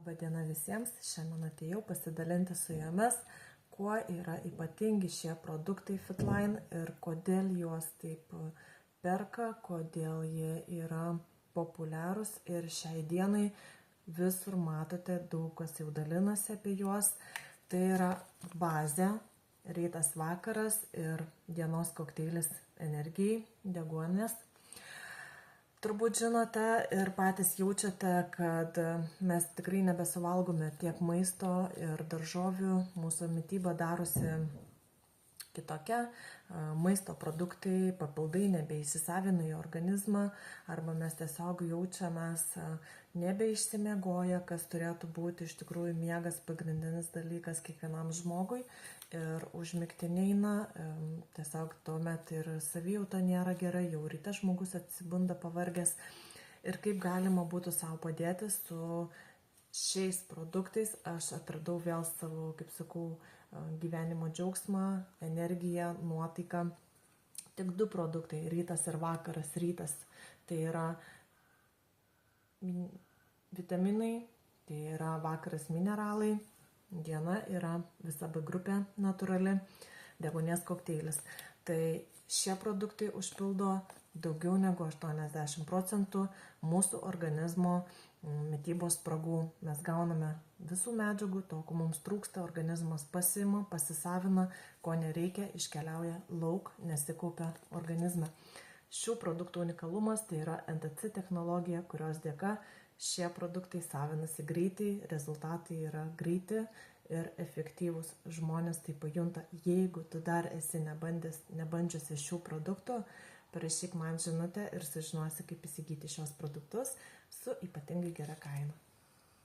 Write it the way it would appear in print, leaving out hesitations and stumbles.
Labadiena visiems, šiandien atėjau pasidalinti su jumis, kuo yra ypatingi šie produktai Fitline ir kodėl juos taip perka, kodėl jie yra populiarūs ir šiai dienai visur matote, daug kas jau dalinasi apie juos. Tai yra bazė, rytas vakaras ir dienos kokteilis energijai, deguonies. Turbūt žinote ir patys jaučiate, kad mes tikrai nebesuvalgome tiek maisto ir daržovių, mūsų mityba darosi kitokia, maisto produktai, papildai nebeįsisavina į organizmą arba mes tiesiog jaučiamės nebeišsimiegoję, kas turėtų būti iš tikrųjų miegas pagrindinis dalykas kiekvienam žmogui ir užmigti neina, tiesiog tuomet ir savijauta nėra gera, jau ryte žmogus atsibunda pavargęs ir kaip galima būtų savo padėti su šiais produktais. Aš atradau vėl savo, kaip sakau, gyvenimo džiaugsmą, energiją, nuotaiką. Tik 2 produktai, rytas ir vakaras. Rytas tai yra vitaminai, tai yra vakaras mineralai, diena yra visa B grupė natūrali, deguonies kokteilis. Tai šie produktai užpildo daugiau negu 80% mūsų organizmo mitybos spragų. Mes gauname visų medžiagų, to, ko mums trūksta, organizmas pasiima, pasisavina, ko nereikia, iškeliauja lauk, nesikaupia organizme. Šių produktų unikalumas tai yra NTC technologija, kurios dėka šie produktai savinasi greitai, rezultatai yra greiti ir efektyvūs. Žmonės tai pajunta. Jeigu tu dar esi nebandžiusi šių produktų, parašyk man žinutę ir sužinosi, kaip įsigyti šios produktus su ypatingai gera kaina.